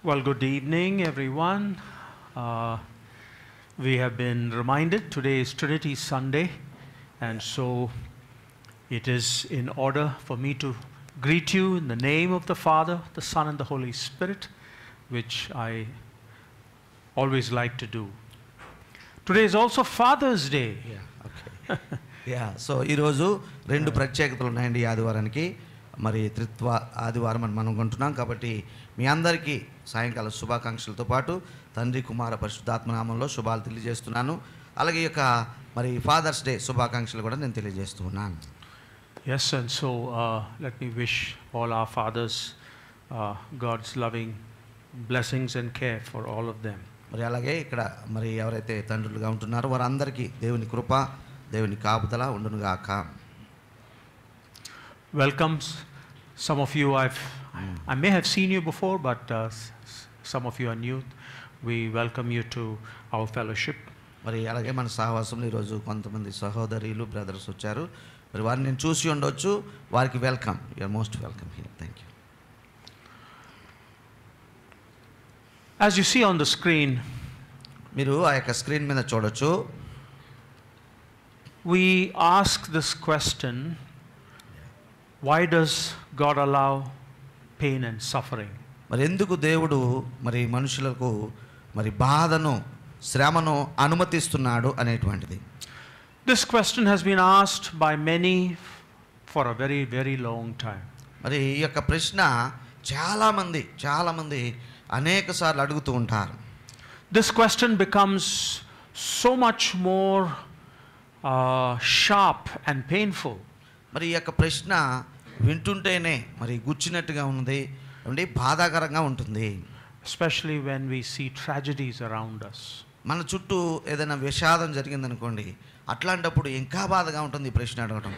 Well, good evening, everyone. We have been reminded today is Trinity Sunday, and so it is in order for me to greet you in the name of the Father, the Son, and the Holy Spirit, which I always like to do. Today is also Father's Day. So ఈరోజు రెండు ప్రత్యేకతలు ఉన్నాయండి ఆదివారానికి. మరి త్రిత్వ ఆదివారం అని మనం కొంటున్నాం కాబట్టి మీ అందరికీ సాయంకాల శుభాకాంక్షలతో పాటు తండ్రి కుమార పరిశుద్ధాత్మ నామంలో శుభాలు తెలియజేస్తున్నాను. అలాగే యొక్క మరి ఫాదర్స్ డే శుభాకాంక్షలు కూడా నేను తెలియజేస్తున్నాను. Yes, and so let me wish all our fathers God's loving blessings and care for all of them. మరి అలాగే ఇక్కడ మరి ఎవరైతే తండ్రులుగా ఉంటున్నారో వారందరికీ దేవుని కృప, దేవుని కాపుదల ఉండునుగాక. Welcomes some of you I may have seen you before, but some of you are new. We welcome you to our fellowship. మరి అలాగే మన సహవాసంలో ఈరోజు కొంతమంది సహోదరులు బ్రదర్స్ వచ్చారు. మరి వారిని నేను చూసి ఉండొచ్చు. వారికి welcome. You are most welcome here. Thank you. As you see on the screen, మీరు ఆ యొక్క స్క్రీన్ మీద చూడొచ్చు. we ask this question: why does God allow pain and suffering? మరి ఎందుకు దేవుడు మరి మనుషులకు మరి బాధను, శ్రమను అనుమతిస్తున్నాడు అనేటువంటిది. This question has been asked by many for a very, very long time. మరి ఈ యొక్క ప్రశ్న చాలామంది అనేక సార్లు అడుగుతూ ఉంటారు. This question becomes so much more sharp and painful. మరి ఈ యొక్క ప్రశ్న వింటుంటేనే మరి గుచ్చినట్టుగా ఉంది, అంటే బాధాకరంగా ఉంటుంది. Especially when we see tragedies around us. మన చుట్టూ ఏదైనా విషాదం జరిగిందనుకోండి, అట్లాంటప్పుడు ఇంకా బాధగా ఉంటుంది ఈ ప్రశ్న అడగటం.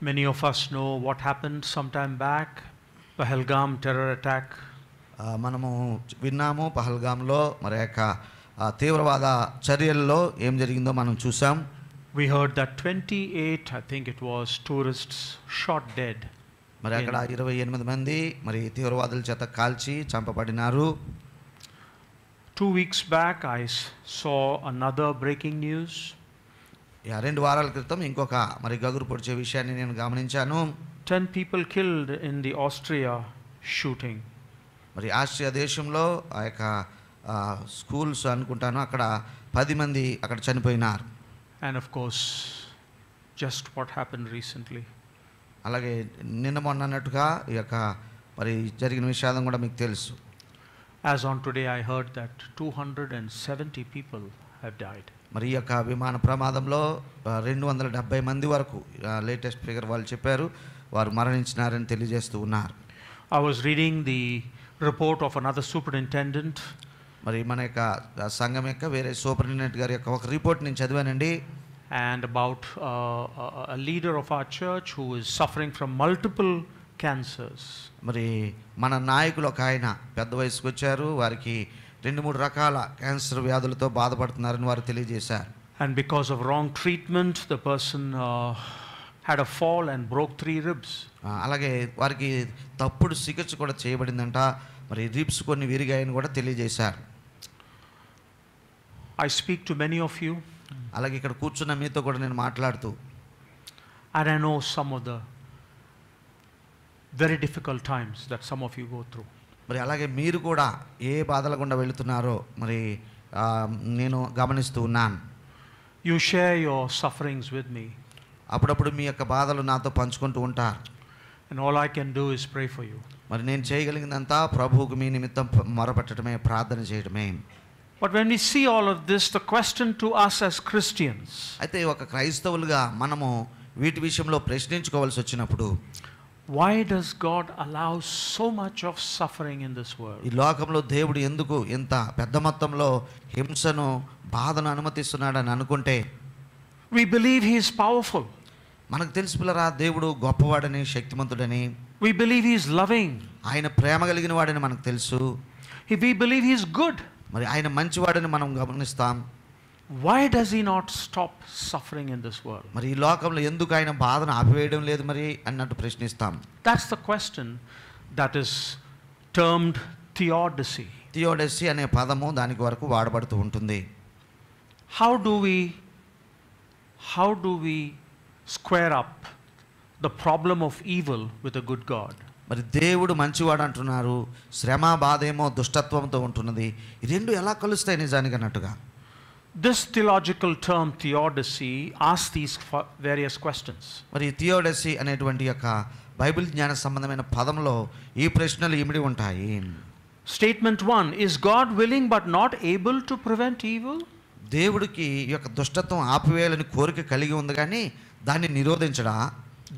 Many of us know what happened some time back, Pahalgam terror attack. మనము విన్నాము పహల్గామ్లో మరి యొక్క తీవ్రవాద చర్యల్లో ఏం జరిగిందో మనం చూసాం. We heard that 28, I think it was, tourists shot dead. మరి అక్కడ 28 మంది మరి తీవ్రవాదుల చేత కాల్చి చంపబడినారు. 2 weeks back I saw another breaking news. 2 వారాల క్రితం ఇంకొక మరి గగురు పొడిచే విషయాన్ని నేను గమనించాను. 10 people killed in the Austria shooting. మరి ఆస్ట్రియా దేశంలో ఆ యొక్క స్కూల్స్ అనుకుంటాను, అక్కడ 10 మంది అక్కడ చనిపోయినారు. And of course, just what happened recently. అలాగే నిన్న మొన్న అన్నట్టుగా ఈ యొక్క మరి జరిగిన విషాదం కూడా మీకు తెలుసు. As on today I heard that 270 people have died. మరి ఈ యొక్క విమాన ప్రమాదంలో 270 మంది వరకు లేటెస్ట్ ఫిగర్ వాళ్ళు చెప్పారు, వారు మరణించినారని తెలియజేస్తూ ఉన్నారు. I was reading the report of another superintendent. మరి మన యొక్క సంఘం యొక్క వేరే సూపరింటెండెంట్ గారి యొక్క ఒక రిపోర్ట్ నేను చదివానండి. And about a leader of our church who is suffering from multiple cancers. మరి మన నాయకులు ఒక ఆయన పెద్ద వయసుకు వచ్చారు, వారికి 2-3 రకాల క్యాన్సర్ వ్యాధులతో బాధపడుతున్నారని వారు తెలియజేశారు. And because of wrong treatment, the person had a fall and broke 3 ribs. అలాగే వారికి తప్పుడు చికిత్స కూడా చేయబడిందంట, మరి రిబ్స్ కొన్ని విరిగాయని కూడా తెలియజేశారు. I speak to many of you. అలాగే ఇక్కడ కూర్చున్న మీతో కూడా నేను మాట్లాడుతూ, and I know some of the very difficult times that some of you go through. మరి అలాగే మీరు కూడా ఏ బాధల గుండా వెళుతున్నారో మరి నేను గమనిస్తూ ఉన్నాను. You share your sufferings with me. అప్పుడప్పుడు మీ యొక్క బాధలు నాతో పంచుకుంటూ ఉంటారు. And all I can do is pray for you. మరి నేను చేయగలిగిందంతా ప్రభువుకు మీ నిమిత్తం మొరపెట్టడమే, ప్రార్థన చేయడమే. But when we see all of this, the question to us as Christians, అయితే ఒక క్రైస్తవులుగా మనము వీటి విషయంలో ప్రశ్నించుకోవాల్సి వచ్చినప్పుడు, why does God allow so much of suffering in this world? ఈ లోకంలో దేవుడు ఎందుకు ఇంత పెద్ద మొత్తంలో హింసను, బాధను అనుమతిస్తున్నాడని అనుకుంటే, we believe he is powerful. మనకు తెలుసు పిల్లరా, దేవుడు గొప్పవాడని, శక్తిమంతుడని. We believe he is loving. ఆయన ప్రేమ కలిగిన వాడని మనకు తెలుసు. We believe he is good. మరి ఆయన మంచివాడని మనం గమనిస్తాం. Why does he not stop suffering in this world? మరి ఈ లోకంలో ఎందుకు ఆయన బాధను ఆపివేయడం లేదు మరి అన్నట్టు ప్రశ్నిస్తాం. That's the question that is termed theodicy. థియోడసీ అనే పదము దానికి వరకు వాడబడుతూ ఉంటుంది. How do we square up the problem of evil with a good God? మరి దేవుడు మంచివాడు అంటున్నారు, శ్రమ బాధ ఏమో దుష్టత్వంతో ఉంటున్నది. ఈ రెండు ఎలా కలుస్తాయి నిజానికి అన్నట్టుగా? This theological term theodicy asks these various questions. మరి థియోడసీ అనేటువంటి యొక్క బైబిల్ జ్ఞాన సంబంధమైన పదంలో ఈ ప్రశ్నలు ఇమిడి ఉంటాయి. Statement 1, is God willing but not able to prevent evil? దేవుడికి ఈ యొక్క దుష్టత్వం ఆపివేయాలని కోరిక కలిగి ఉంది కానీ దాన్ని నిరోధించడా?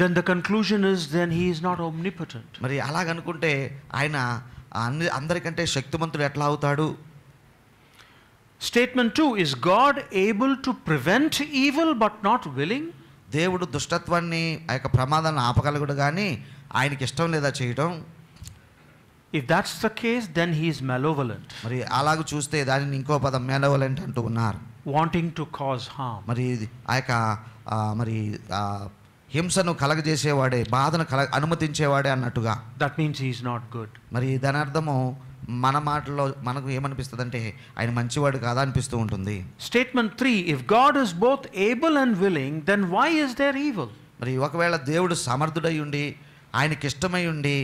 Then the conclusion is then he is not omnipotent. మరి అలాగనుకుంటే ఆయన అందరికంటే శక్తిమంతుడు ఎట్లా అవుతాడు? Statement 2, is God able to prevent evil but not willing? దేవుడు దుష్టత్వాన్ని ఆ యొక్క ప్రమాదాన్ని ఆపగలగుడు కానీ ఆయనకి ఇష్టం లేదా చేయడం? If that's the case, then he is malevolent. మరి అలాగ చూస్తే దానిని ఇంకో పదం malevolent అంటూ ఉన్నారు. Wanting to cause harm. మరి ఆ యొక్క మరి హింసను కలగజేసేవాడే, బాధను అనుమతించేవాడే అన్నట్టుగా. That means he is not good. మరి దాని అర్థము మన మాటల్లో మనకు ఏమనిపిస్తుంది అంటే ఆయన మంచివాడు కాదా అనిపిస్తూ ఉంటుంది. Statement 3, if God is both able and willing, then why is there evil? మరి ఒకవేళ దేవుడు సమర్థుడై ఉండి ఆయనకి ఇష్టమై ఉండి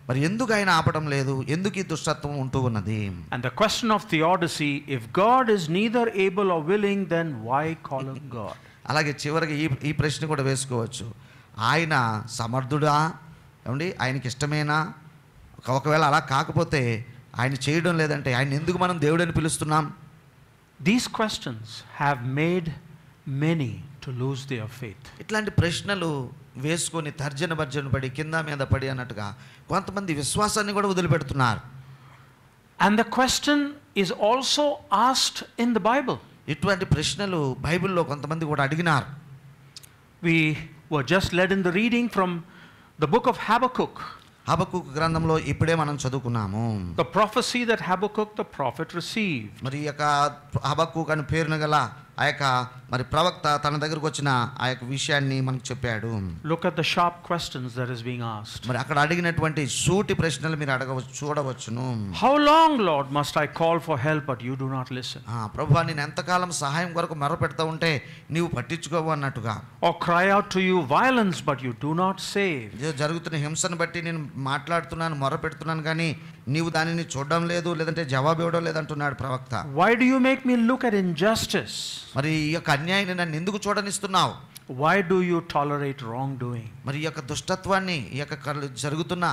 మరి ఎందుకు ఆయన ఆపడం లేదు? ఎందుకు ఈ దుష్టత్వం ఉంటూ ఉన్నది? And the question of theodicy, if God is neither able or willing, then why call him God? అలాగే చివరికి ఈ ప్రశ్న కూడా వేసుకోవచ్చు. ఆయన సమర్థుడా? ఏమండి ఆయనకి ఇష్టమేనా? ఒకవేళ అలా కాకపోతే ఆయన చేయడం లేదంటే ఆయన ఎందుకు మనం దేవుడని పిలుస్తున్నాం? These questions have made many to lose their faith. ఇట్లాంటి ప్రశ్నలు వేసుకొని తర్జన భర్జన పడి కింద మీద పడి అన్నట్టుగా కొంతమంది విశ్వాసాన్ని కూడా వదిలిపెడుతున్నారు. And the question is also asked in the Bible. ఇటువంటి ప్రశ్నలు బైబిల్లో కొంతమంది కూడా అడిగినారు. We were just led in the reading from the book of Habakkuk. హబక్కూకు గ్రంథంలో ఇప్పుడే మనం చదువుకున్నాము. The prophecy that Habakkuk the prophet received. మరి యొక్క హబక్కూకు అని పేరున గల ఆ యొక్క మరి ప్రవక్త తన దగ్గరకు వచ్చిన ఆ యొక్క విషయాన్ని మనకు చెప్పాడు. Look at the sharp questions that is being asked. మరి అక్కడ అడిగినటువంటి సూటి ప్రశ్నలు మీరు చూడవచ్చును. How long, Lord, must I call for help but you do not listen? ప్రభువా నేను ఎంతకాలం సహాయం కొరకు మొరపెడతా ఉంటే నీవు పట్టించుకోవు అన్నట్టుగా. Or cry out to you violence but you do not save. జరుగుతున్న హింసను బట్టి నేను మాట్లాడుతున్నాను, మొరపెడుతున్నాను కానీ నీవు దానిని చూడడం లేదు, లేదంటే జవాబు ఇవ్వడం లేదంటున్నాడు ప్రవక్త. Why do you make me look at injustice? మరి ఈ యొక్క అన్యాయాన్ని నన్ను ఎందుకు చూడనిస్తున్నావు? Why do you tolerate wrongdoing? మరి ఈ యొక్క దుష్టత్వాన్ని, ఈ యొక్క జరుగుతున్న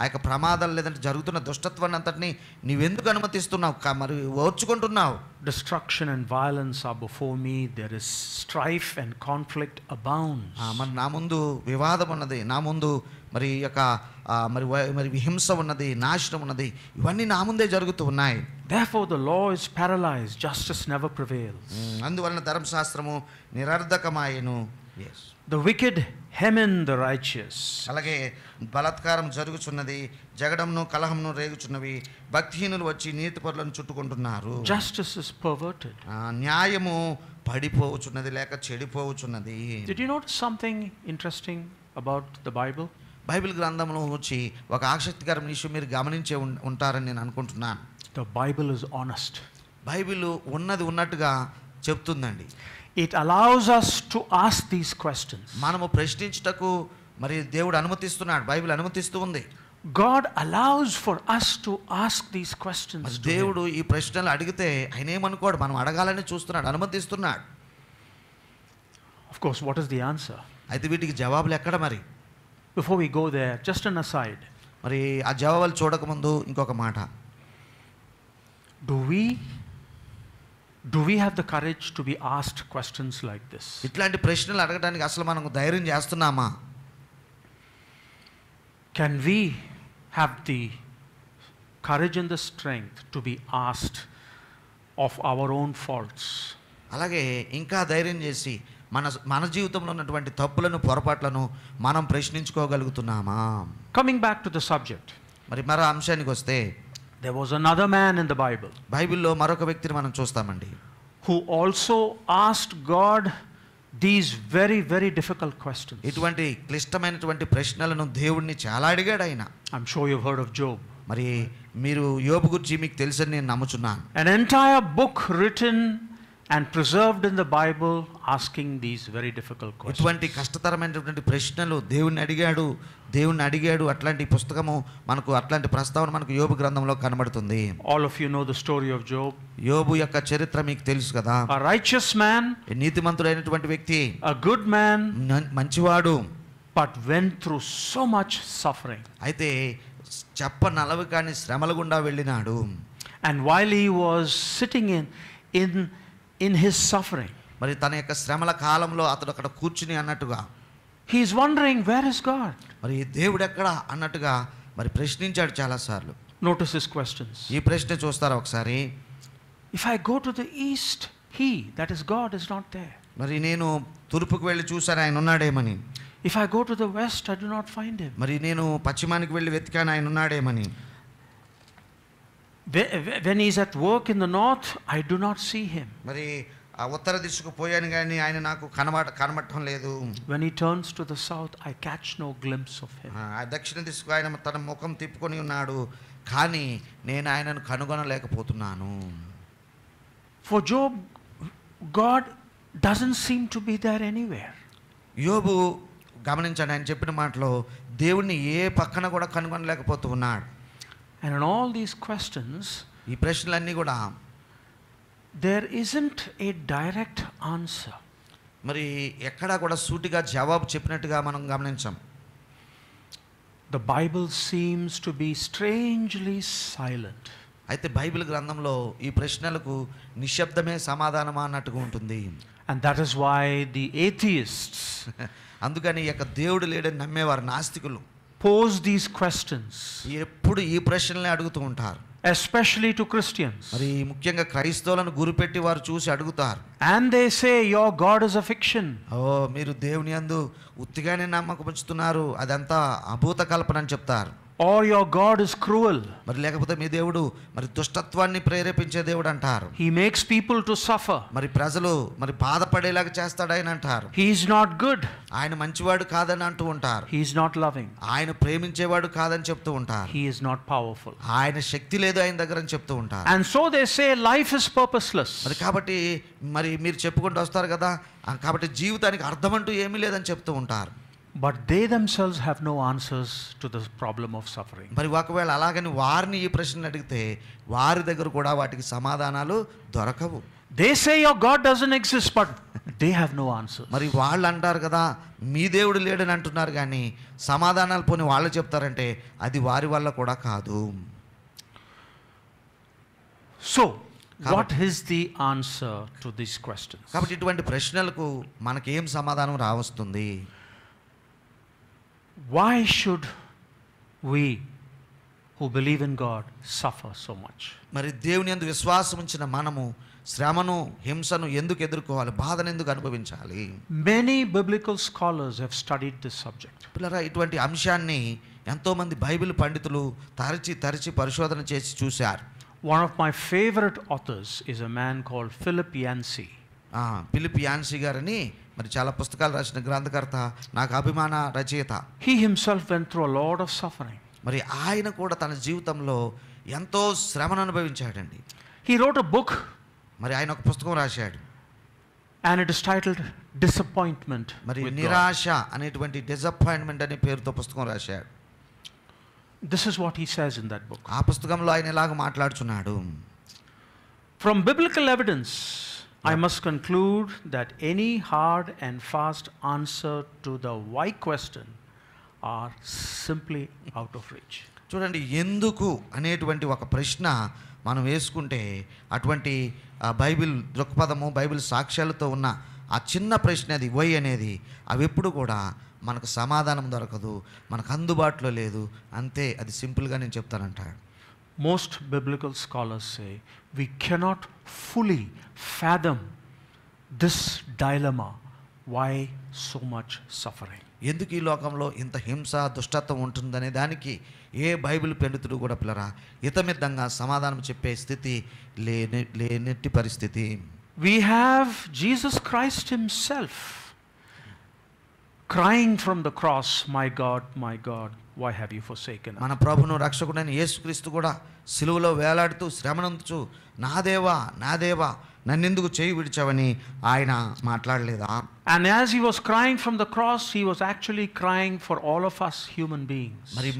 ఆ యొక్క ప్రమాదాలు లేదంటే జరుగుతున్న దుష్టత్వాన్ని అంతటిని నీవెందుకు అనుమతిస్తున్నావు, మరి ఓర్చుకుంటున్నావు? Destruction and violence are before me, there is strife and conflict abounds. మరి నా ముందు వివాదం ఉన్నది, నా ముందు మరి యొక్క మరి హింస ఉన్నది, నాశనం ఉన్నది, ఇవన్నీ నా ముందే జరుగుతూ ఉన్నాయి. Therefore the law is paralyzed, justice never prevails. అందువలన ధర్మశాస్త్రము నిరర్ధకమాయెను. The wicked hem in the righteous. అలాగే బలాత్కారం జరుగుచున్నది, జగడంను కలహంను రేగుచున్నవి, భక్తిహీనులు వచ్చి నీతిపరులను చుట్టుకుంటున్నారు. Justice is perverted. న్యాయము పడిపోవచ్చున్నది లేక చెడిపోవచ్చున్నది. Did you notice something interesting about the Bible? Bible గ్రంథంలో వచ్చి ఒక ఆసక్తికరమైన విషయం మీరు గమనించే ఉంటారని నేను అనుకుంటున్నాను. The Bible is honest. Bible ఉన్నది ఉన్నట్టుగా చెప్తుందండి. It allows us to ask these questions. మనము ప్రశ్నించుటకు మరి దేవుడు అనుమతిస్తున్నాడు, బైబిల్ అనుమతిస్తూ ఉంది. God allows for us to ask these questions. దేవుడు ఈ ప్రశ్నలు అడిగితే ఆయన ఏమనుకోడు, మనం అడగాలని చూస్తున్నాడు, అనుమతిస్తున్నాడు. Of course, what is the answer? అయితే వీటికి జవాబులు ఎక్కడ? మరి Before we go there, just an aside. మరి ఆ జవాబులు చూడకముందు ఇంకొక మాట. Do we have the courage to be asked questions like this? ఇట్లాంటి ప్రశ్నలు అడగడానికి అసలు మనం ధైర్యం చేస్తున్నామా? Can we have the courage and the strength to be asked of our own faults? అలాగే ఇంకా ధైర్యం చేసి మన జీవితంలో ఉన్నటువంటి తప్పులను, పొరపాట్లను మనం ప్రశ్నించుకోగలుగుతున్నామా? Coming back to the subject. మరి మరో అంశానికి వస్తే, there was another man in the Bible. బైబిల్లో మరొక వ్యక్తిని మనం చూస్తామండి. Who also asked God these very, very difficult questions. ఇటువంటి క్లిష్టమైనటువంటి ప్రశ్నలను దేవుణ్ణి చాలా అడిగాడు ఆయన. I'm sure you've heard of Job. మరి మీరు యోబు గురించి మీకు తెలుసని నేను నమ్ముచున్నాను. An entire book written and preserved in the Bible asking these very difficult questions. ఇటువంటి కష్టతరమైనటువంటి ప్రశ్నలు దేవుణ్ణి అడిగాడు అట్లాంటి పుస్తకము మనకు, అట్లాంటి ప్రస్తావన మనకు యోబు గ్రంథంలో కనబడుతుంది. All of you know the story of Job. యోబు యొక్క చరిత్ర మీకు తెలుసు కదా. A righteous man, నీతిమంతుడైనటువంటి వ్యక్తి, a good man, మంచివాడు, but went through so much suffering. అయితే చెప్పనలవి కాని శ్రమల గుండా వెళ్ళినాడు. And while he was sitting in his suffering, మరి తన యొక్క శ్రమల కాలంలో అతడు అక్కడ కూర్చుని అన్నట్టుగా, he is wondering, where is God? మరి దేవుడు ఎక్కడ అన్నట్టుగా మరి ప్రశ్నించాడు చాలాసార్లు. Notice his questions. ఈ ప్రశ్న చూస్తారా ఒకసారి? If I go to the east, he, that is God, is not there. మరి నేను తూర్పుకు వెళ్ళి చూశాను, ఆయన ఉన్నాడేమని. If I go to the west, I do not find him. మరి నేను పశ్చిమానికి వెళ్ళి వెతికాను, ఆయన ఉన్నాడేమని. When he is at work in the north, I do not see him. మరి ఆ ఉత్తర దిశకు పోయాను కానీ ఆయన నాకు కనబడటం లేదు. When he turns to the south, I catch no glimpse of him. ఆ దక్షిణ దిశకు ఆయన తన ముఖం తిప్పుకొని ఉన్నాడు, కానీ నేను ఆయనను కనుగొనలేకపోతున్నాను. For Job, God doesn't seem to be there anywhere. యోబు గమనించండి, ఆయన చెప్పిన మాటలో దేవుణ్ణి ఏ పక్కన కూడా కనుగొనలేకపోతూ ఉన్నాడు. And in all these questions, ఈ ప్రశ్నలన్నీ కూడా there isn't a direct answer. మరి ఎక్కడా కూడా సూటిగా జవాబు చెప్పినట్టుగా మనం గమనించాం. The Bible seems to be strangely silent. అయితే బైబిల్ గ్రంథంలో ఈ ప్రశ్నలకు నిశ్శబ్దమే సమాధానమా అన్నట్టుగా ఉంటుంది. And that is why the atheists అందుకని ఈ యొక్క దేవుడు లేడని నమ్మేవారు నాస్తికులు pose these questions, ఎప్పుడు ఈ ప్రశ్నలనే అడుగుతూ ఉంటారు. especially to Christians. మరి ముఖ్యంగా క్రైస్తవులను గురిపెట్టి వారు చూసి అడుగుతారు. And they say your God is a fiction. మీరు దేవుని యందు ఉత్తిగానే నమ్మకం ఉంచుతున్నారు, అదంతా అభూత కల్పన అని చెప్తారు. Or your God is cruel. మరి లేకపోతే మీ దేవుడు మరి దుష్టత్వాన్ని ప్రేరేపించే దేవుడు అంటారు. He makes people to suffer. మరి ప్రజలు మరి బాధపడేలాగా చేస్తాడు ఆయన అంటారు. He is not good. ఆయన మంచివాడు కాదని అంటూ ఉంటారు. He is not loving. ఆయన ప్రేమించేవాడు కాదని చెప్తూ ఉంటారు. He is not powerful. ఆయన శక్తి లేదు ఆయన దగ్గర అని చెప్తూ ఉంటారు. And so they say life is purposeless. మరి కాబట్టి మరి మీరు చెప్పుకుంటూ వస్తారు కదా, కాబట్టి జీవితానికి అర్థం అంటూ ఏమీ లేదని చెప్తూ ఉంటారు. But they themselves have no answers to the problem of suffering. మరి ఒకవేళ అలాగని వారిని ఈ ప్రశ్న అడిగితే వారి దగ్గర కూడా వాటికి సమాధానాలు దొరకవు. They say your God doesn't exist, but they have no answers. మరి వాళ్ళు అంటారు కదా మీ దేవుడు లేడని అంటున్నారు, కానీ సమాధానాలు పోని వాళ్ళు చెప్తారంటే అది వారి వల్ల కూడా కాదు. So what is the answer to these questions? కాబట్టి ఇటువంటి ప్రశ్నలకు మనకేం సమాధానం రావస్తుంది? Why should we who believe in God suffer so much? మరి దేవుని యందు విశ్వాసం ఉంచిన మనము శ్రమను హింసను ఎందుకు ఎదుర్కోవాలి, బాధను ఎందుకు అనుభవించాలి? Many biblical scholars have studied this subject. పిల్లరా, ఇటువంటి అంశాన్ని ఎంతోమంది బైబిల్ పండితులు తరచి పరిశోధన చేసి చూశారు. One of my favorite authors is a man called Philip Yancey. Philip Yancey గారని మరి చాలా పుస్తకాలు రాసిన గ్రంథకర్త, నాకు అభిమాన రచయిత. He himself went through a lot of suffering. మరి ఆయన కూడా తన జీవితంలో ఎంతో శ్రమను అనుభవించాడండి. He wrote a book. మరి ఆయన ఒక పుస్తకం రాశాడు. And it is titled Disappointment. మరి నిరాశ అనేటువంటి డిసప్పాయింట్మెంట్ అనే పేరుతో పుస్తకం రాశాడు. This is what he says in that book. ఆ పుస్తకంలో ఆయన ఇలాగ మాట్లాడుచున్నాడు. From biblical evidence, I must conclude that any hard and fast answer to the why question are simply out of reach. చూడండి, ఎందుకు అనేటువంటి ఒక ప్రశ్న మనం వేసుకుంటే అటువంటి బైబిల్ దృక్పథము, బైబిల్ సాక్ష్యాలతో ఉన్న ఆ చిన్న ప్రశ్న, అది వై అనేది, అవి ఎప్పుడు కూడా మనకు సమాధానం దొరకదు, మనకు అందుబాటులో లేదు, అంతే. అది సింపుల్గా నేను చెప్తానంటాడు. Most biblical scholars say we cannot fully fathom this dilemma. Why so much suffering? ఎందుకు ఈ లోకంలో ఇంత హింస దుష్టత్వం ఉంటుందనే దానికి ఏ బైబిల్ పండితుడు కూడా పిల్లరా హితమిద్దంగా సమాధానం చెప్పే స్థితి లేనట్టి పరిస్థితి. We have Jesus Christ himself crying from the cross, my God, why have you forsaken us? మన ప్రభును రక్షకుడైన యేసుక్రీస్తు కూడా సిలువలో వేలాడుతూ శ్రమనందుచు నా దేవా నా దేవా నన్నెందుకు చేయి విడిచావని ఆయన మాట్లాడలేదా? And as he was crying from the cross, he was actually crying for all of us human beings. మరి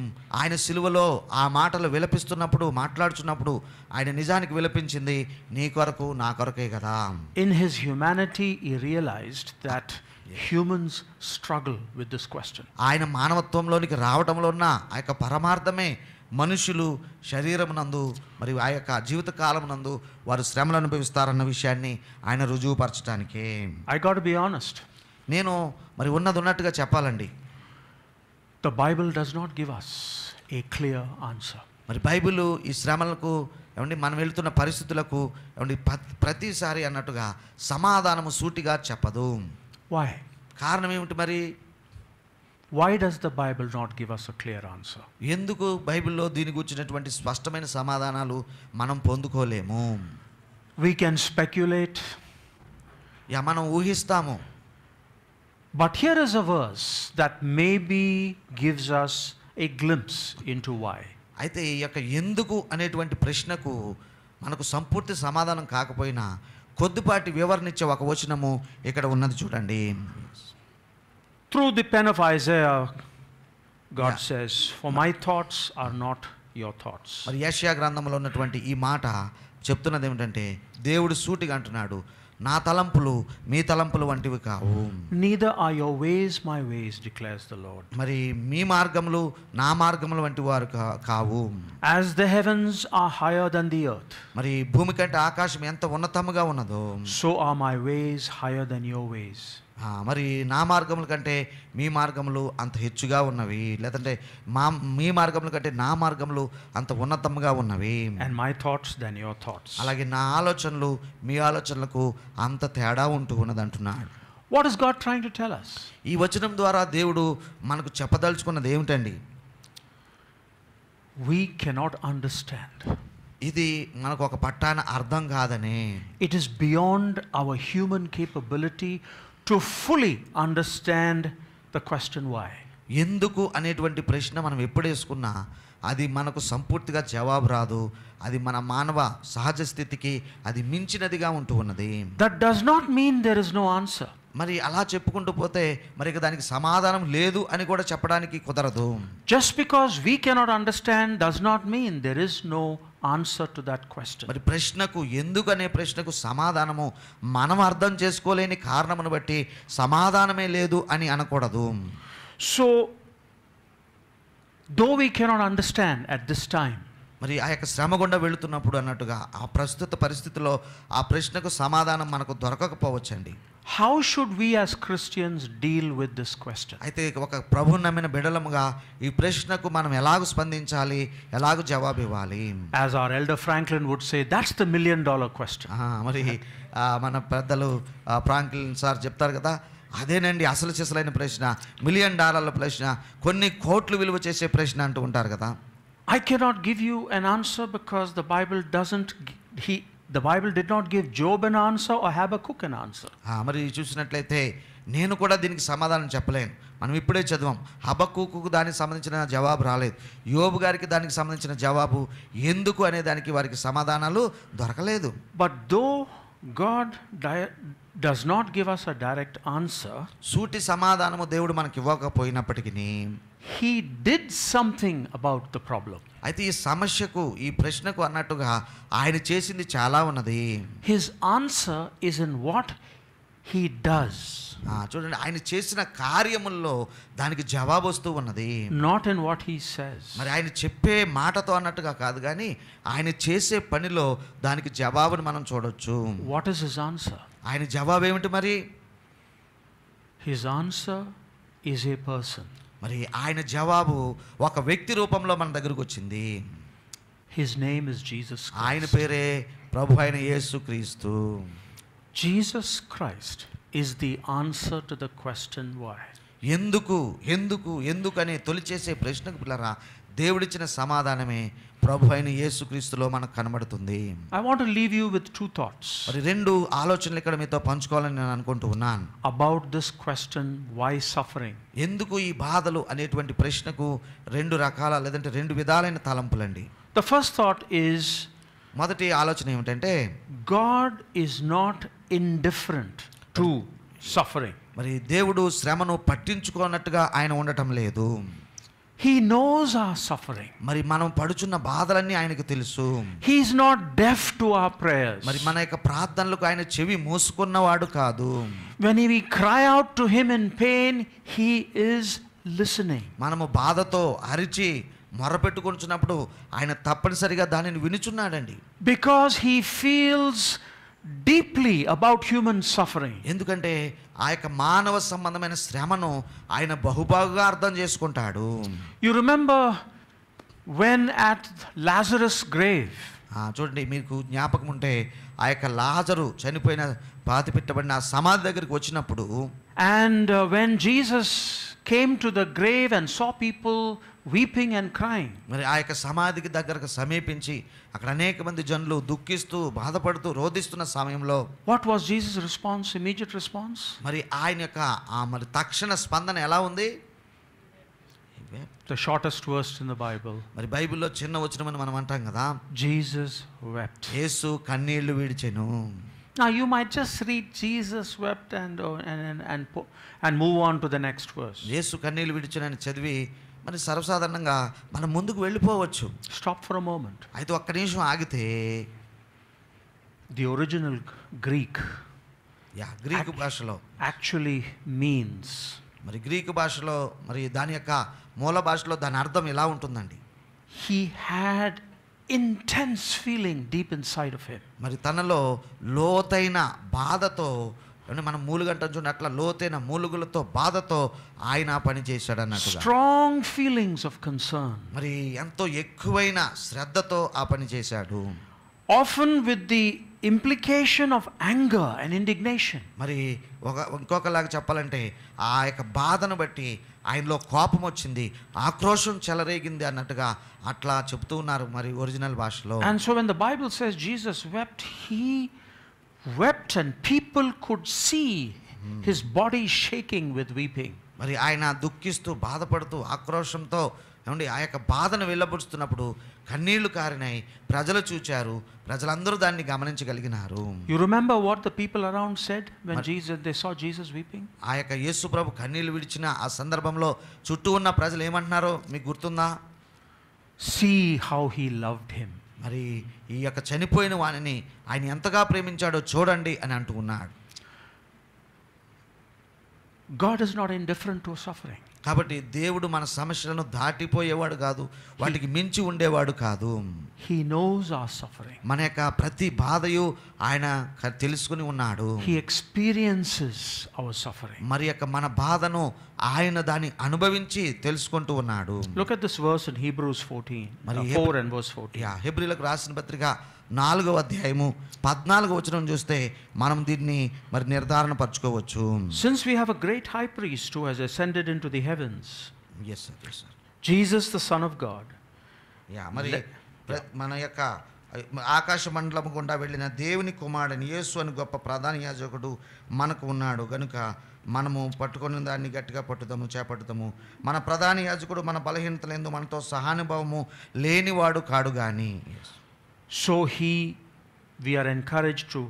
ఆయన సిలువలో ఆ మాటలు విలపిస్తున్నప్పుడు మాట్లాడుచున్నప్పుడు ఆయన నిజానికి విలపించింది నీ కొరకు నా కొరకే కదా. In his humanity, he realized that humans struggle with this question. ఆయన మానవత్వంలోనికి రావడంలో ఉన్న ఆ యొక్క పరమార్థమే మనుషులు శరీరమునందు మరి ఆ యొక్క జీవిత కాలమునందు వారు శ్రమలు అనుభవిస్తారన్న విషయాన్ని ఆయన రుజువుపరచడానికి. I got to be honest. నేను మరి ఉన్నట్టుగా చెప్పాలండి. The Bible does not give us a clear answer. మరి బైబిల్ ఈ శ్రమలకు ఏమండి మనం వెళ్తున్న పరిస్థితులకు ఏమండి ప్రతిసారి అన్నట్టుగా సమాధానము సూటిగా చెప్పదు. Why? కారణం ఏమిటి మరి? Why does the Bible not give us a clear answer? ఎందుకు బైబిల్లో దీని గురించినటువంటి స్పష్టమైన సమాధానాలు మనం పొందుకోలేము? We can speculate. మనం ఊహిస్తాము. But here is a verse that maybe gives us a glimpse into why. అయితే ఈ యొక్క ఎందుకు అనేటువంటి ప్రశ్నకు మనకు సంపూర్తి సమాధానం కాకపోయినా కొద్దిపాటి వివరణించే ఒక వచనము ఇక్కడ ఉన్నది చూడండి. Through the pen of Isaiah, God says, "For my thoughts are not your thoughts." మరి యెషయా గ్రంథంలో ఉన్నటువంటి ఈ మాట చెప్తున్నది ఏమిటంటే దేవుడు సూటిగా అంటున్నాడు, నా తలంపులు మీ తలంపులు వంటివి కావు. Neither are your ways my ways, declares the Lord. మరి మీ మార్గములు నా మార్గములు వంటి వారు కావు. As the heavens are higher than the earth, మరి భూమి కంటే ఆకాశం ఎంత ఉన్నతముగా ఉన్నదో, so are my ways higher than your ways. మరి నా మార్గముల కంటే మీ మార్గములు అంత హెచ్చుగా ఉన్నవి, లేదంటే మీ మార్గముల కంటే నా మార్గములు అంత ఉన్నతంగా ఉన్నవి. And my thoughts than your thoughts. అలాగే నా ఆలోచనలు మీ ఆలోచనలకు అంత తేడా ఉంటూ ఉన్నది అంటున్నాడు. What is God trying to tell us? ఈ వచనం ద్వారా దేవుడు మనకు చెప్పదలుచుకున్నది ఏమిటండి? We cannot understand. ఇది మనకు ఒక పట్టాన అర్థం కాదనే. It is beyond our human capability to fully understand the question why. ఎందుకు అనేటువంటి ప్రశ్న మనం ఎప్పుడు వేసుకున్నా అది మనకు సంపూర్తిగా జవాబు రాదు. అది మన మానవ సహజ స్థితికి అది మించినదిగా ఉంటూ ఉన్నది. That does not mean there is no answer. మరి అలా చెప్పుకుంటూ పోతే మరి ఇక దానికి సమాధానం లేదు అని కూడా చెప్పడానికి కుదరదు. Just because we cannot understand does not mean there is no answer to that question. మరి ప్రశ్నకు ఎందుకు అనే ప్రశ్నకు సమాధానము మనం అర్థం చేసుకోలేని కారణమును బట్టి సమాధానమే లేదు అని అనకూడదు. So though we cannot understand at this time, మరి ఆ యొక్క శ్రమ గుండా వెళుతున్నప్పుడు అన్నట్టుగా ఆ ప్రస్తుత పరిస్థితిలో ఆ ప్రశ్నకు సమాధానం మనకు దొరకకపోవచ్చండి. how should we as Christians deal with this question? అయితే ఒక ప్రభువుని నమ్మిన బిడ్డలముగా ఈ ప్రశ్నకు మనం ఎలాగ స్పందించాలి, ఎలాగ జవాబు ఇవ్వాలి? As our elder Franklin would say, that's the $1 million question. మరి మన పెద్దలు ఫ్రాంక్లిన్ సార్ చెప్తారు కదా, అదేనండి అసలు చేసలైన ప్రశ్న, $1 million ప్రశ్న, కొన్ని కోట్లు విలువ చేసే ప్రశ్న అంటూ ఉంటారు కదా. I cannot give you an answer because the Bible did not give Job an answer or Habakkuk an answer. మరి చూసినట్లయితే నేను కూడా దీనికి సమాధానం చెప్పలేను. మనం ఇప్పుడే చదివాం, హబక్కూకు దానికి సంబంధించిన జవాబు రాలేదు, యోబు గారికి దానికి సంబంధించిన జవాబు ఎందుకు అనే దానికి వారికి సమాధానాలు దొరకలేదు. But though God does not give us a direct answer, సూటి సమాధానము దేవుడు మనకి ఇవ్వకపోయినప్పటికీ He did something about the problem. అయితే ఈ సమస్యకు ఈ ప్రశ్నకు అన్నట్టుగా ఆయన చేసింది చాలా ఉన్నది. His answer is in what He does. చూడండి, ఆయన చేసిన కార్యముల్లో దానికి జవాబు వస్తూ ఉన్నది. Not in what He says. మరి ఆయన చెప్పే మాటతో అన్నట్టుగా కాదు, కానీ ఆయన చేసే పనిలో దానికి జవాబును మనం చూడొచ్చు. What is His answer? ఆయన జవాబు ఏమిటి మరి? His answer is a person. మరి ఆయన జవాబు ఒక వ్యక్తి రూపంలో మన దగ్గరకు వచ్చింది. His name is Jesus Christ. ఆయన పేరే ప్రభు అయిన యేసుక్రీస్తు. Jesus Christ is the answer to the question why. ఎందుకు ఎందుకు ఎందుకు అనే తొలి చేసే ప్రశ్నకు పిల్లరా దేవుడిచ్చిన సమాధానమే ప్రభు అయిన యేసుక్రీస్తులో మనకు కనబడుతుంది. I want to leave you with two thoughts. మరి రెండు ఆలోచనలు ఇక్కడ మీతో పంచుకోవాలని నేను అనుకుంటూ ఉన్నాను. About this question, why suffering? ఎందుకు ఈ బాధలు అనేటువంటి ప్రశ్నకు రెండు రకాల లేదంటే రెండు విధాలైన తలంపులండి. The first thought is, మొదటి ఆలోచన ఏమిటంటే, God is not indifferent to suffering. మరి దేవుడు శ్రమను పట్టించుకోనట్టుగా ఆయన ఉండటం లేదు. He knows our suffering. మరి మనం పడుచున్న బాధలన్నీ ఆయనకు తెలుసు. He is not deaf to our prayers. మరి మన యొక్క ప్రార్థనలకు ఆయన చెవి మూసుకున్నవాడు కాదు. When we cry out to him in pain, he is listening. మనము బాధతో అరిచి మొరపెట్టుకొనుచున్నప్పుడు ఆయన తప్పనిసరిగా దానిని వినుచున్నాడండి. Because he feels deeply about human suffering. ఎందుకంటే ఆ యొక్క మానవ సంబంధమైన శ్రమను ఆయన బహుబాగుగా అర్థం చేసుకుంటాడు. You remember when at Lazarus' grave, చూడండి, మీకు జ్ఞాపకం ఉంటే ఆ యొక్క లాజరు చనిపోయిన పాతి పెట్టబడిన ఆ సమాధి దగ్గరికి వచ్చినప్పుడు, and when Jesus came to the grave and saw people weeping and crying, మరి ఆ యొక్క సమాధికి దగ్గరకు సమీపించి అక్కడ అనేక మంది జనులు దుఃఖిస్తూ బాధపడుతూ రోధిస్తున్న సమయంలో, what was Jesus' response, immediate response? మరి ఆయన యొక్క మరి తక్షణ స్పందన ఎలా ఉంది? The shortest verse in the Bible. మరి బైబిల్లో చిన్న వచనమని మనం అంటాం కదా, Jesus wept. యేసు కన్నీళ్లు విడిచెను. Now you might just read Jesus wept and move on to the next verse. యేసు కన్నీళ్లు విడిచెనని చదివి మరి సర్వసాధారణంగా మనం ముందుకు వెళ్ళిపోవచ్చు. Stop for a moment. అయితే ఒక్క నిమిషం ఆగితే, the original Greek గ్రీకు భాషలో actually means, మరి గ్రీకు భాషలో మరి దాని యొక్క మూల భాషలో దాని అర్థం ఎలా ఉంటుందండి? he had intense feeling deep inside of him. మరి తనలో లోతైన బాధతో, మనం మూలుగంటం చూడండి, అట్లా లోతైన మూలుగులతో బాధతో ఆయన పని చేశాడు అన్నట్టుగా. Strong feelings of concern. మరి ఎంతో ఎక్కువైన శ్రద్ధతో ఆ పని చేశాడు. Often with the implication of anger and indignation. మరి ఇంకొకలాగా చెప్పాలంటే ఆ యొక్క బాధను బట్టి ఆయనలో కోపం వచ్చింది, ఆక్రోశం చెలరేగింది అన్నట్టుగా అట్లా చెప్తూ ఉన్నారు మరి ఒరిజినల్ భాషలో. And so when the Bible says Jesus wept, he wept and people could see his body shaking with weeping. మరి ఆయన దుఃఖిస్తూ బాధపడుతూ ఆక్రోశంతో ఏమండి ఆ యొక్క బాధను వెళ్ళబుచ్చుతున్నప్పుడు కన్నీళ్లు కారినాయి, ప్రజలు చూచారు, ప్రజలందరూ దాన్ని గమనించగలిగినారు. You remember what the people around said when they saw Jesus weeping? ఆ యొక్క యేసు ప్రభు కన్నీళ్లు విడిచిన ఆ సందర్భంలో చుట్టూ ఉన్న ప్రజలు ఏమంటున్నారో మీకు గుర్తుందా? See how he loved him. మరి ఈ యొక్క చనిపోయిన వానిని ఆయన ఎంతగా ప్రేమించాడో చూడండి అని అంటూ ఉన్నాడు. God is not indifferent to suffering. కాబట్టి దేవుడు మన సమస్యలను దాటిపోయేవాడు కాదు, వాటికి మించి ఉండేవాడు కాదు. He knows our suffering. మన యొక్క ప్రతి బాధయు ఆయన తెలుసుకుని ఉన్నాడు. He experiences our suffering. మరి యొక్క మన బాధను ఆయన దాన్ని అనుభవించి తెలుసుకుంటూ ఉన్నాడు. Look at this verse in Hebrews 4 and verse 14. హెబ్రీలకు రాసిన పత్రిక 4వ అధ్యాయము 14వ వచనం చూస్తే మనం దీన్ని మరి నిర్ధారణ పరచుకోవచ్చు. Since we have a great high priest who has ascended into the heavens, yes sir, Jesus the Son of God. మరి మన యొక్క ఆకాశ మండలం గుండా వెళ్ళిన దేవుని కుమారుడైన యేసు అని గొప్ప ప్రధాన యాజకుడు మనకు ఉన్నాడు గనుక మనము పట్టుకున్న దాన్ని గట్టిగా చేపట్టుదాము. మన ప్రధాన యాజకుడు మన బలహీనతలందు మనతో సహానుభావము లేనివాడు కాడు గాని. So we are encouraged to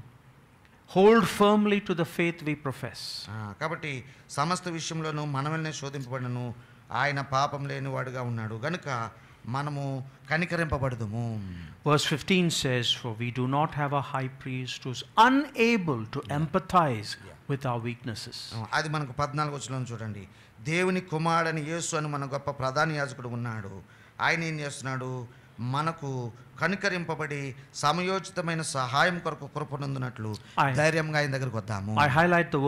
hold firmly to the faith we profess. కాబట్టి సమస్త విషయంలోనూ మనమల్నే శోధింపబడను, ఆయన పాపం లేనివాడుగా ఉన్నాడు గనుక మనము కనికరింపబడదుము. Verse 15 says, for we do not have a high priest who is unable to empathize with our weaknesses. అది మనకు 14వ వచనం చూడండి. దేవుని కుమారుడైన యేసు అని మన గొప్ప ప్రధాన యాజకుడు ఉన్నాడు. ఆయన ఏం చేస్తున్నాడు? మనకు కనికరింపబడి సమయోచితమైన సహాయం కొరకు కృపనందునట్లు ధైర్యంగా ఆయన దగ్గరికి వద్దాము. I highlight the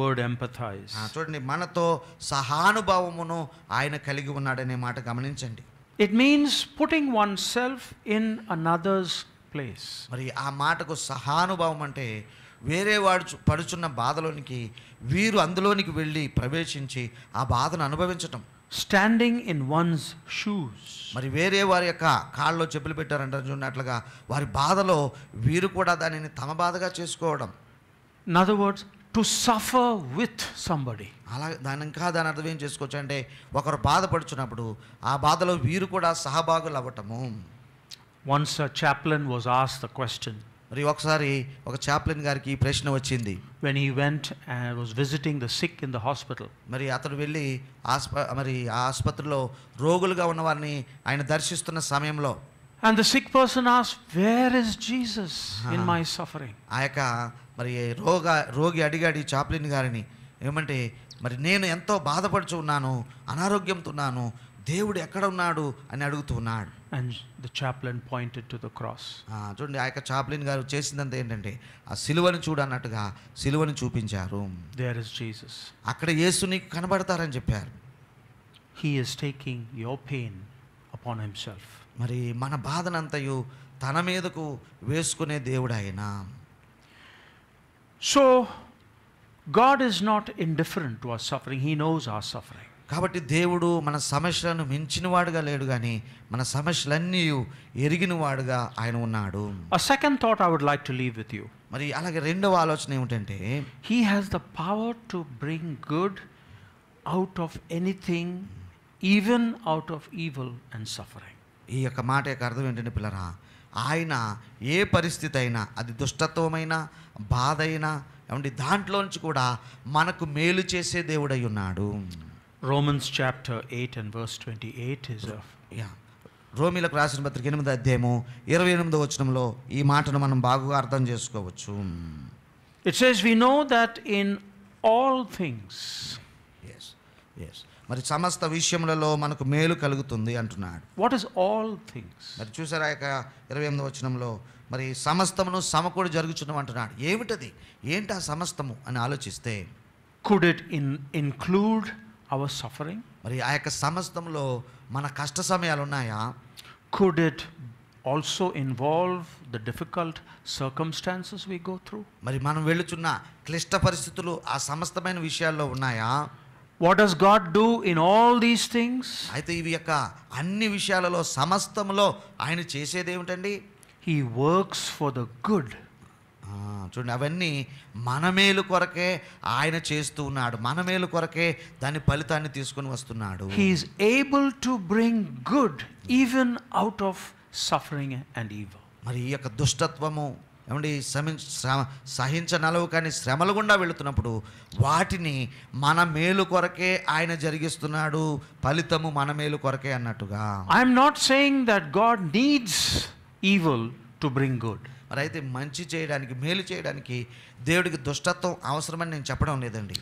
word empathize. చూడండి, మనతో సహానుభావమును ఆయన కలిగి ఉన్నాడనే మాట గమనించండి. It means putting oneself in another's place. మరి ఆ మాటకు సహానుభావం అంటే వేరే వాడు పడుచున్న బాధలోనికి వీరు అందులోనికి వెళ్ళి ప్రవేశించి ఆ బాధను అనుభవించటం. standing in one's shoes. మరి వేరే వారి యొక్క కాళ్ళలో చెప్పులు పెట్టారంటారు చూడనట్లుగా వారి బాధలో వీరు కూడా దానిని తమ బాధగా చేసుకోవడం. In other words, to suffer with somebody. అలా దాని అర్థం ఏం చేసుకోవచ్చు అంటే ఒకరు బాధపడుచున్నప్పుడు ఆ బాధలో వీరు కూడా సహభాగులు అవ్వటము. Once a chaplain was asked the question. మరి ఒకసారి ఒక చాప్లిన్ గారికి ఈ ప్రశ్న వచ్చింది. When he went and was visiting the sick in the hospital. మరి అతడు వెళ్ళి ఆ ఆసుపత్రిలో రోగులుగా ఉన్న వారిని ఆయన దర్శిస్తున్న సమయంలో And the sick person asked, where is Jesus in my suffering? ఆ యొక్క మరి రోగి అడిగాడు ఈ చాప్లిన్ గారిని ఏమంటే మరి నేను ఎంతో బాధపడుచు ఉన్నాను, అనారోగ్యంతో ఉన్నాను, దేవుడు ఎక్కడ ఉన్నాడు అని అడుగుతూ ఉన్నాడు. And the chaplain pointed to the cross. చూడండి ఆ యొక్క చాప్లిన్ గారు చేసిందంతా ఏంటంటే ఆ సిలువను చూడన్నట్టుగా సిలువను చూపించారు. There is Jesus. అక్కడ యేసు నీకు కనబడతారని చెప్పారు. He is taking your pain upon himself. మరి మన బాధనంతయు తన మీదకు వేసుకునే దేవుడు ఆయన. So God is not indifferent to our suffering. He knows our suffering. కాబట్టి దేవుడు మన సమస్యలను మించినవాడుగా లేడు కానీ మన సమస్యలన్నీ ఎరిగినవాడుగా ఆయన ఉన్నాడు. A second thought I would like to leave with you. మరి అలాగే రెండవ ఆలోచన ఏమిటంటే He has the power to bring good out of anything, even out of evil and suffering. ఈ యొక్క మాట యొక్క అర్థం ఏంటంటే పిల్లరా, ఆయన ఏ పరిస్థితి అయినా అది దుష్టత్వమైనా బాధ అయినా ఏమంటే దాంట్లోంచి కూడా మనకు మేలు చేసే దేవుడై ఉన్నాడు. Romans chapter 8 and verse 28 is రోమీలకు రాసిన పత్రిక 8వ అధ్యాయము 28వ వచనంలో ఈ మాటను మనం బాగా అర్థం చేసుకోవచ్చు. It says we know that in all things. Yes. మరి సమస్త విషయములలో మనకు మేలు కలుగుతుంది అంటున్నాడు. What is all things? మరి చూసారా యొక్క 28వ వచనంలో మరి సమస్తమును సమకూడి జరుగుచున్నాం అంటున్నాడు. ఏమిటది, ఏంటి ఆ సమస్తము అని ఆలోచిస్తే could it include our suffering? మరి ఆ యొక్క సమస్తంలో మన కష్ట సమయాలు ఉన్నాయా? Could it also involve the difficult circumstances we go through? మరి మనం వెళ్ళుచున్న క్లిష్ట పరిస్థితులు ఆ సమస్తమైన విషయాల్లో ఉన్నాయా? What does God do in all these things? అయితే ఇవి యొక్క అన్ని విషయాలలో సమస్తములో ఆయన చేసేది ఏమిటండి? He works for the good. చూడండి అవన్నీ మన మేలు కొరకే ఆయన చేస్తూ ఉన్నాడు. మన మేలు కొరకే దాని ఫలితాన్ని తీసుకొని వస్తున్నాడు. He is able to bring good even out of suffering and evil. మరి ఈ యొక్క దుష్టత్వము ఏమండి సహించనలవు కానీ శ్రమల గుండా వెళుతున్నప్పుడు వాటిని మన మేలు కొరకే ఆయన జరిగిస్తున్నాడు. ఫలితము మన మేలు కొరకే అన్నట్టుగా. I am not saying that God needs evil to bring good. మరి అయితే మంచి చేయడానికి మేలు చేయడానికి దేవుడికి దుష్టత్వం అవసరమని నేను చెప్పడం లేదండి.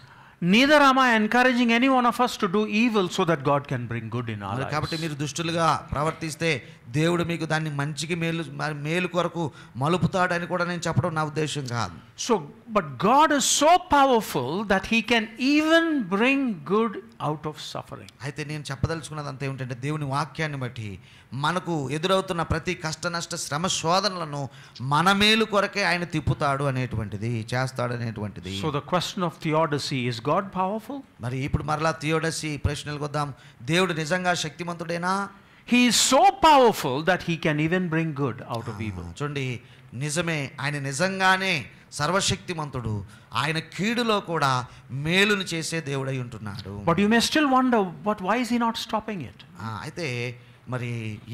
Neither am I encouraging any one of us to do evil so that God can bring good in our lives. కాబట్టి మీరు దుష్టులుగా ప్రవర్తిస్తే దేవుడు మీకు దాన్ని మంచికి మేలు కొరకు మలుపుతాడని కూడా నేను చెప్పడం నా ఉద్దేశం కాదు. So but God is so powerful that he can even bring good out of suffering. అయితే నేను చెప్పదలుచుకున్నది అంతా ఏమిటంటే దేవుని వాక్యాన్ని బట్టి మనకు ఎదురవుతున్న ప్రతి కష్ట నష్ట శ్రమ శోధనలను మన మేలు కొరకే ఆయన తిప్పుతాడు అనేటువంటిది, చేస్తాడు అనేటువంటిది. So the question of theodicy, is God powerful? మరి ఇప్పుడు మరలా థియోడసీ ప్రశ్నలకు వద్దాం. దేవుడు నిజంగా శక్తిమంతుడేనా? He is so powerful that he can even bring good out of evil. చూడండి నిజమే, ఆయన నిజంగానే సర్వశక్తిమంతుడు. ఆయన కీడులో కూడా మేలును చేసే దేవుడై ఉంటున్నాడు. But you may still wonder, why is he not stopping it? అయితే మరి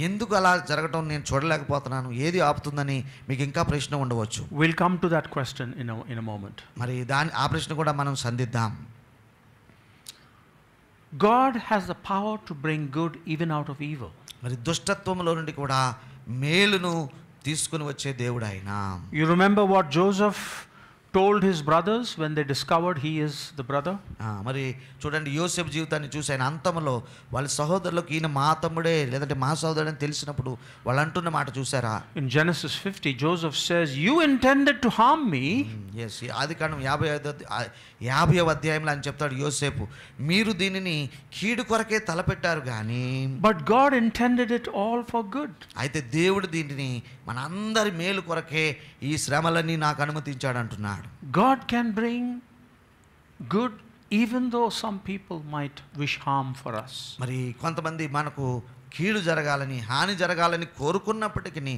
ఎందుకు అలా జరగటం నేను చూడలేకపోతున్నాను, ఏది ఆపుతుందని మీకు ఇంకా ప్రశ్న ఉండవచ్చు. We'll come to that question in a moment. మరి ఆ ప్రశ్న కూడా మనం సంధిద్దాం. God has the power to bring good even out of evil. మరి దుష్టత్వంలో నుండి కూడా మేలును తీసుకుని వచ్చే దేవుడు ఆయన. You remember what Joseph told his brothers when they discovered he is the brother? మరి చూడండి యోసేపు జీవితాన్ని చూసి ఆయన అంతంలో వాళ్ళ సహోదరులకు ఈయన మా తమ్ముడే లేదంటే మా సహోదరుడు అని తెలిసినప్పుడు వాళ్ళు అంటున్న మాట చూసారా? In Genesis 50, Joseph says, you intended to harm me. Yes, ఆదికాండం 50వ అధ్యాయంలో అని చెప్తాడు యోసేపు, మీరు దీనిని కీడు కొరకే తలపెట్టారు కానీ But God intended it all for good. అయితే దేవుడు దీనిని మనందరి మేలు కొరకే ఈ శ్రమలన్నీ నాకు అనుమతించాడు అంటున్నాడు. God can bring good even though some people might wish harm for us. మరి కొంతమంది మనకు కీడు జరగాలని, హాని జరగాలని కోరుకున్నప్పటికీ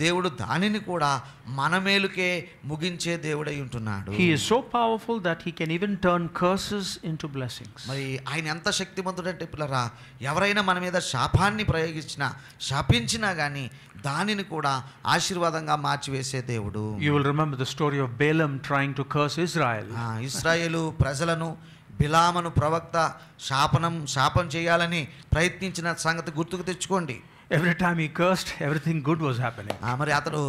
దేవుడు దానిని కూడా మన మేలుకే ముగించే దేవుడై ఉంటున్నాడు. He is so powerful that he can even turn curses into blessings. మరి ఆయన ఎంత శక్తిమంతుడంటే పిల్లరా, ఎవరైనా మన మీద శాపాన్ని ప్రయోగించినా, శాపించినా కానీ దానిని కూడా ఆశీర్వాదంగా మార్చివేసే దేవుడు. You will remember the story of Balaam trying to curse Israel. ఇశ్రాయేలు ప్రజలను బిలామును ప్రవక్త శాపం చేయాలని ప్రయత్నించిన సంగతి గుర్తుకు తెచ్చుకోండి. Every time he cursed, everything good was happening. మరి అతడు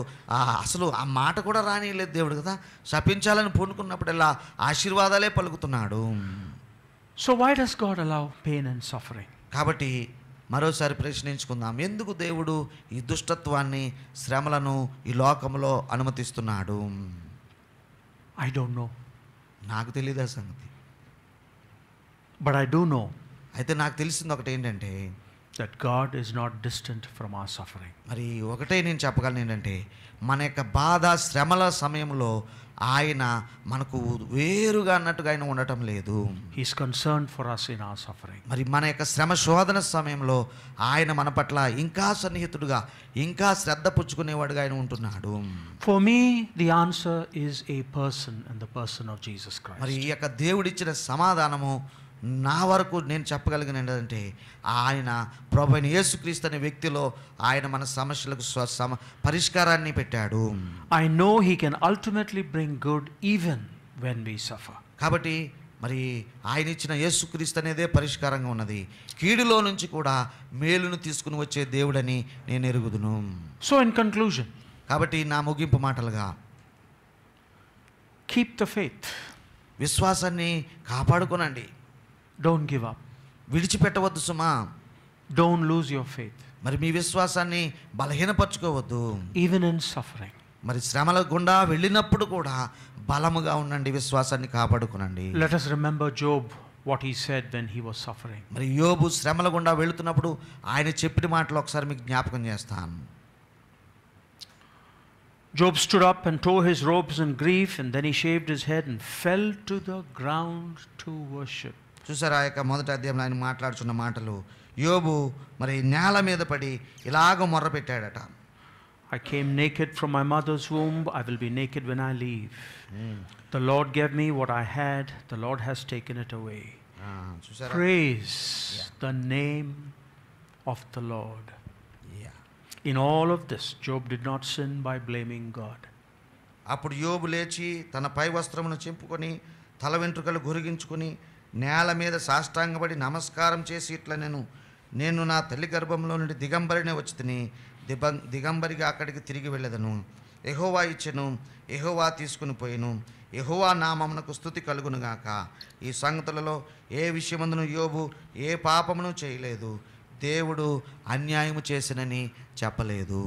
అసలు ఆ మాట కూడా రానిలేదు దేవుడు కదా. శపించాలని పూనుకున్నప్పుడల్లా ఆశీర్వాదాలే పలుకుతున్నాడు. So why does God allow pain and suffering? కాబట్టి మరోసారి ప్రశ్నించుకుందాం, ఎందుకు దేవుడు ఈ దుష్టత్వాన్ని, శ్రమలను ఈ లోకంలో అనుమతిస్తున్నాడు? I don't know. నాకు తెలియదు ఆ సంగతి. But I do know అయితే నాకు తెలిసింది ఒకటి ఏంటంటే, that God is not distant from our suffering. మరి ఒకటే నేను చెప్పగలను ఏంటంటే, మన యొక్క బాధ శ్రమల సమయంలో ఆయన మనకు వేరుగా అన్నట్టుగా ఆయన ఉండటం లేదు. He is concerned for us in our suffering. మరి మన యొక్క శ్రమ శోధన సమయంలో ఆయన మన పట్ల ఇంకా సన్నిహితుడుగా, ఇంకా శ్రద్ధ పుచ్చుకునేవాడుగా ఆయన ఉంటున్నాడు. For me, the answer is a person, and the person of Jesus Christ. మరి ఈ యొక్క దేవుడిచ్చిన సమాధానము నా వరకు నేను చెప్పగలిగిన ఏంటంటే, ఆయన ప్రభు అయిన యేసుక్రీస్తు అనే వ్యక్తిలో ఆయన మన సమస్యలకు పరిష్కారాన్ని పెట్టాడు. I know he can ultimately bring good even when we suffer. కాబట్టి మరి ఆయన ఇచ్చిన యేసుక్రీస్తు అనేదే పరిష్కారంగా ఉన్నది. కీడులో నుంచి కూడా మేలును తీసుకుని వచ్చే దేవుడని నేను ఎరుగుదును. So in conclusion, కాబట్టి నా ముగింపు మాటలుగా, keep the faith. విశ్వాసాన్ని కాపాడుకోనండి. Don't give up. విడిచిపెట్టవద్దు Suma. Don't lose your faith. మరి మీ విశ్వాసాన్ని బలహీనపరచుకోవద్దు. Even in suffering. మరి శ్రమల గుండా వెళ్ళినప్పుడు కూడా బలముగా ఉండండి, విశ్వాసాన్ని కాపాడుకునండి. Let us remember Job, what he said when he was suffering. మరి యోబు శ్రమల గుండా వెళుతున్నప్పుడు ఆయన చెప్పిన మాటలు ఒకసారి మీకు జ్ఞాపకం చేస్తాను. Job stood up and tore his robes in grief, and then he shaved his head and fell to the ground to worship. చూసారా, ఆ యొక్క మొదటి అధ్యాయంలో ఆయన మాట్లాడుతున్న మాటలు. యోబు మరి నేల మీద పడి ఇలాగ మొర్ర పెట్టాడట. I came naked from my mother's womb, I will be naked when I leave. The Lord gave me what I had, the Lord has taken it away. Praise the name of the Lord. In all of this, Job did not sin by blaming God. అప్పుడు యోబు లేచి తన పై వస్త్రమును చింపుకొని తల వెంట్రుకలు గురిగించుకొని నేల మీద సాష్టాంగపడి నమస్కారం చేసి ఇట్లా, నేను నా తల్లి గర్భంలో నుండి దిగంబరినే వచ్చి తిని దిగంబరిగా అక్కడికి తిరిగి వెళ్ళదను. యెహోవా ఇచ్చెను, యెహోవా తీసుకుని పోయిను, యెహోవా నామమునకు స్తుతి కలుగునుగాక. ఈ సంగతులలో ఏ విషయమందును యోబు ఏ పాపమును చేయలేదు, దేవుడు అన్యాయము చేసినని చెప్పలేదు.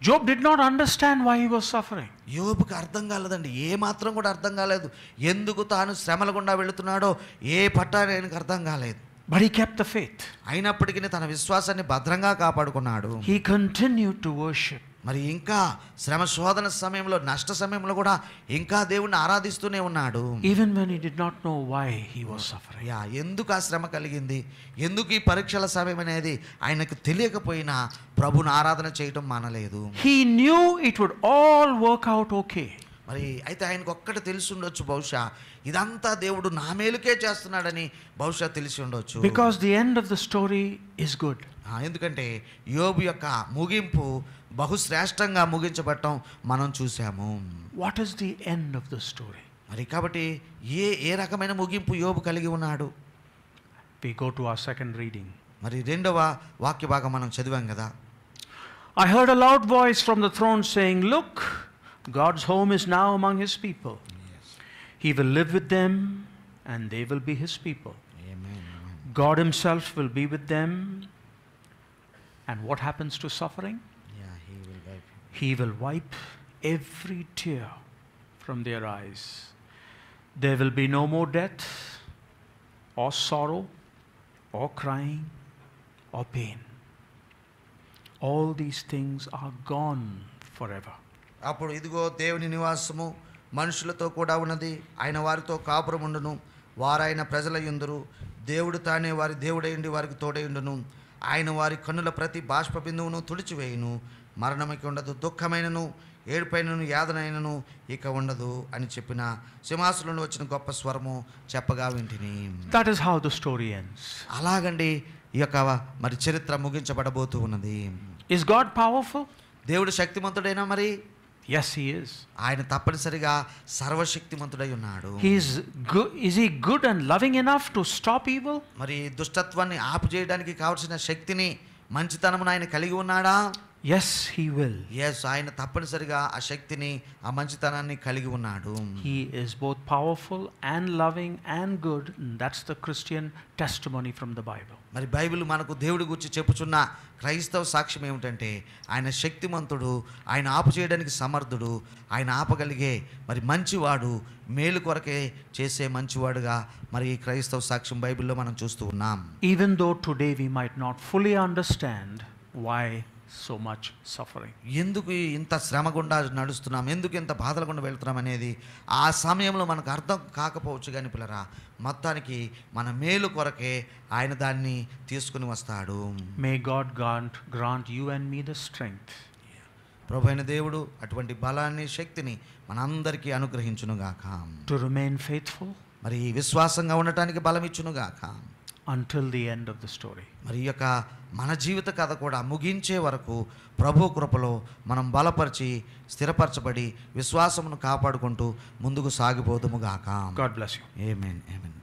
Job did not understand why he was suffering. యోబుకి అర్థం కాలేదండి, ఏ మాత్రం కూడా అర్థం కాలేదు. ఎందుకు తాను శ్రమల గుండా వెళుతున్నాడో ఏ పట్టాని ఆయనకు అర్థం కాలేదు. But he kept the faith. అయినప్పటికీ తన విశ్వాసాన్ని భద్రంగా కాపాడుకున్నాడు. He continued to worship. మరి ఇంకా శ్రమ శోధన సమయంలో, నష్ట సమయంలో కూడా ఇంకా దేవుణ్ణి ఆరాధిస్తూనే ఉన్నాడు. Even when he did not know why he was suffering. ఎందుకు ఆ శ్రమ కలిగింది, ఎందుకు ఈ పరీక్షల సమయం అనేది ఆయనకు తెలియకపోయినా ప్రభుని ఆరాధన చేయటం మానలేదు. He knew it would all work out okay. మరి అయితే ఆయనకు ఒక్కటి తెలిసి ఉండొచ్చు, బహుశా ఇదంతా దేవుడు నా మేలుకే చేస్తున్నాడని బహుశా తెలిసి ఉండొచ్చు. Because the end of the story is good. ఎందుకంటే యోబు యొక్క ముగింపు బహుశ్రేష్టంగా ముగించబడటం మనం చూసాము. What is the end of the story? మరి కాబట్టి ఏ రకమైన ముగింపు యోబు కలిగి ఉన్నాడు? We go to our second reading. మరి రెండవ వాక్య భాగం మనం చదివాం కదా. I heard a loud voice from the throne saying, "Look, God's home is now among his people. He will live with them and they will be his people. Amen. God himself will be with them." And what happens to suffering? He will wipe every tear from their eyes. There will be no more death or sorrow or crying or pain. All these things are gone forever. అప్పుడు ఇదిగో దేవుని నివాసము మనుషులతో కూడా ఉన్నది, ఆయన వారితో కాపురముండును, వారాయన ప్రజల యందురు, దేవుడు తానే వారి దేవుడైండి వారికి తోడైండును. ఆయన వారి కన్నుల ప్రతి బాష్ప బిందువును తుడిచివేయును. మరణమిక ఉండదు, దుఃఖమైనను ఏడుపైనను యాదనైనను ఇక ఉండదు అని చెప్పిన సింహాసనం నుండి వచ్చిన గొప్ప స్వరము చెప్పగా వింటిని. That is how the story ends. అలాగండి ఈ యొక్క మరి చరిత్ర ముగించబడబోతూ ఉన్నది. Is God powerful? దేవుడు శక్తిమంతుడైనా మరి? Yes, he is. ఆయన తప్పనిసరిగా సర్వశక్తిమంతుడై ఉన్నాడు. Is he good and loving enough to stop evil? మరి దుష్టత్వాన్ని ఆపు చేయడానికి కావలసిన శక్తిని, మంచితనమును ఆయన కలిగి ఉన్నాడా? Yes, he will. ఎస్, ఆయన తప్పనిసరిగా ఆ శక్తిని, ఆ మంచితనాన్ని కలిగి ఉన్నాడు. He is both powerful and loving and good. And that's the Christian testimony from the Bible. మరి బైబిల్ మనకు దేవుడి గురించి చెప్పుచున్న క్రైస్తవ సాక్ష్యం ఏమిటంటే ఆయన శక్తిమంతుడు, ఆయన ఆపు చేయడానికి సమర్థుడు, ఆయన ఆపగలిగే మరి మంచివాడు, మేలు కొరకే చేసే మంచివాడుగా మరి ఈ క్రైస్తవ సాక్ష్యం బైబిల్లో మనం చూస్తూ ఉన్నాం. Even though today we might not fully understand why so much suffering. ఎందుకు ఇంత శ్రమ గుండా నడుస్తున్నాం, ఎందుకు ఇంత బాధల గుండా వెళ్తున్నాం అనేది ఆ సమయంలో మనకు అర్థం కాకపోవచ్చు. కానీ పిల్లరా, మొత్తానికి మన మేలు కొరకే ఆయన దాన్ని తీసుకుని వస్తాడు. May God grant you and me the strength. ప్రభు అయిన దేవుడు అటువంటి బలాన్ని, శక్తిని మనందరికీ అనుగ్రహించునుగాక. To remain faithful. మరి విశ్వాసంగా ఉండటానికి బలం ఇచ్చునుగాక. Until the end of the story. మరి ఈ యొక్క మన జీవిత కథ కూడా ముగించే వరకు ప్రభు కృపలో మనం బలపరిచి స్థిరపరచబడి విశ్వాసమును కాపాడుకుంటూ ముందుకు సాగిపోదుముగాక. God bless you. Amen, amen.